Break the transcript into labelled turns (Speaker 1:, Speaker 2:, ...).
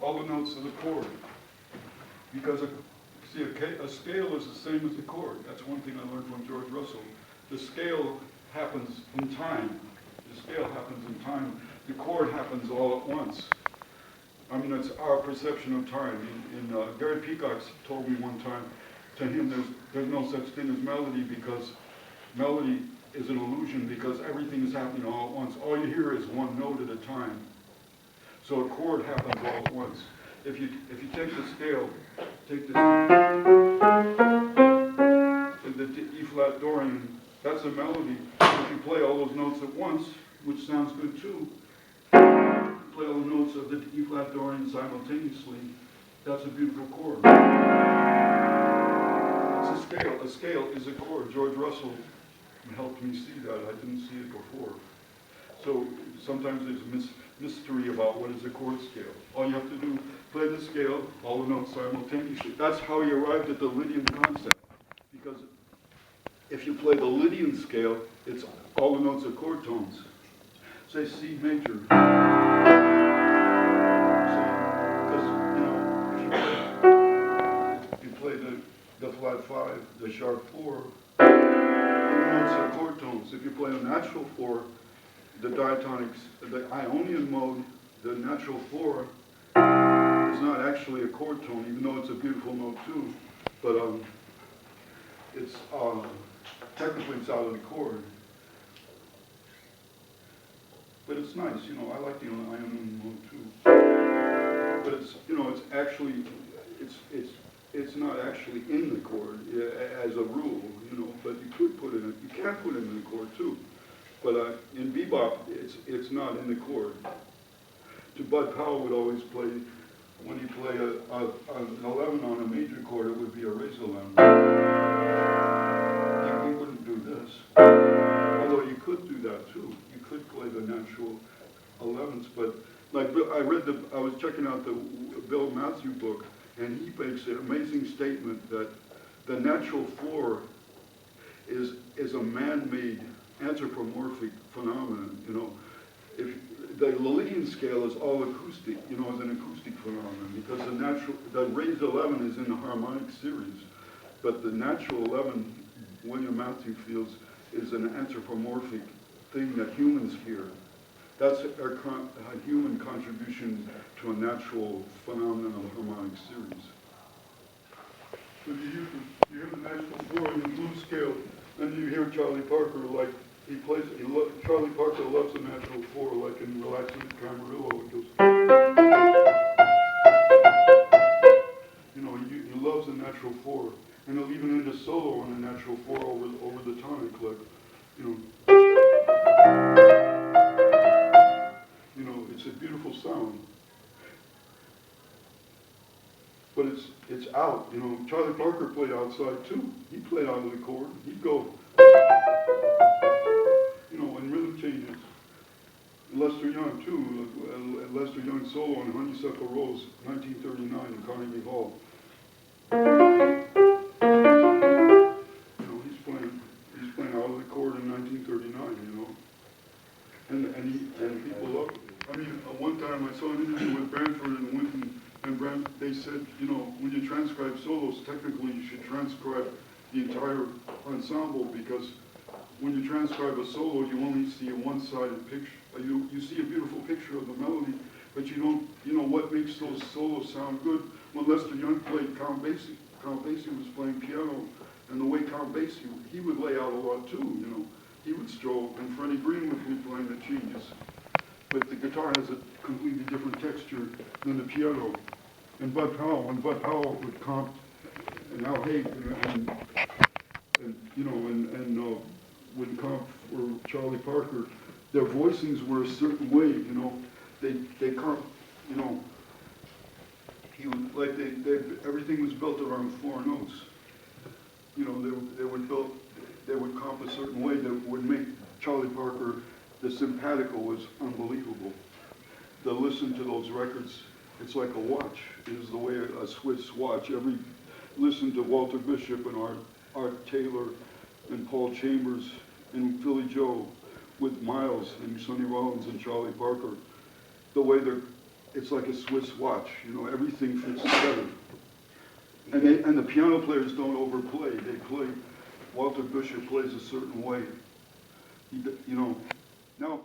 Speaker 1: all the notes of the chord. Because a scale is the same as a chord. That's one thing I learned from George Russell. The scale happens in time. The scale happens in time. The chord happens all at once. I mean, it's our perception of time. Gary Peacock told me one time, to him there's no such thing as melody, because melody is an illusion, because everything is happening all at once. All you hear is one note at a time. So a chord happens all at once. If you take the scale, take the E flat Dorian, that's a melody. If you play all those notes at once, which sounds good too, play all the notes of the E flat Dorian simultaneously, that's a beautiful chord. It's a scale. A scale is a chord. George Russell helped me see that. I didn't see it before. So sometimes there's a mystery about what is a chord scale. All you have to do, play the scale, all the notes simultaneously. That's how he arrived at the Lydian concept. Because if you play the Lydian scale, it's all the notes are chord tones. Say C major. Because, if you play the flat 5, the sharp 4, all the notes are chord tones. If you play a natural 4, the diatonics, the Ionian mode, the natural 4 is not actually a chord tone, even though it's a beautiful note too. But it's technically it's out of the chord. But it's nice, I like the Ionian mode too. But it's actually, it's not actually in the chord as a rule, but you could put it in, you can put it in the chord too. But in bebop, it's not in the chord. To Bud Powell would always play, when he played an 11 on a major chord, it would be a raised 11. He wouldn't do this. Although you could do that too. You could play the natural 11s, but like I was checking out the Bill Matthew book, and he makes an amazing statement that the natural 4 is a man-made anthropomorphic phenomenon. If the Lydian scale is all acoustic, is an acoustic phenomenon, because the raised 11 is in the harmonic series, but the natural 11, William Matthew feels, is an anthropomorphic thing that humans hear. That's a human contribution to a natural phenomenon of the harmonic series. So you hear the natural 4 in the blues scale, and you hear Charlie Parker, like Charlie Parker loves the natural 4, like in Relaxing at Camarillo. It goes, he loves the natural 4, and he'll even end a solo on the natural 4 over the tonic, like, it's a beautiful sound. But it's out, Charlie Parker played outside too. He played out of the chord. He'd go, and rhythm changes. Lester Young too, Lester Young solo on Honeysuckle Rose, 1939 in Carnegie Hall. He's playing out of the chord in 1939, and people love it. I mean, one time I saw an interview with Branford and Winton, and they said, when you transcribe solos, technically you should transcribe the entire ensemble, because when you transcribe a solo, you only see a one-sided picture. You see a beautiful picture of the melody, but you don't, what makes those solos sound good? When Lester Young played Count Basie was playing piano, and the way Count Basie, he would lay out a lot too, He would stroke, and Freddie Green would be playing the changes. But the guitar has a completely different texture than the piano. And when Bud Powell would comp, and Al Haig, would comp for Charlie Parker, their voicings were a certain way, they comp, he would, like everything was built around 4 notes. They would comp a certain way that would make Charlie Parker, the simpatico was unbelievable. To listen to those records, it's like a watch. It is the way a Swiss watch. Listen to Walter Bishop and Art Taylor and Paul Chambers and Philly Joe with Miles and Sonny Rollins and Charlie Parker. The way it's like a Swiss watch, you know, everything fits together. And the piano players don't overplay. They play, Walter Bishop plays a certain way. You know, now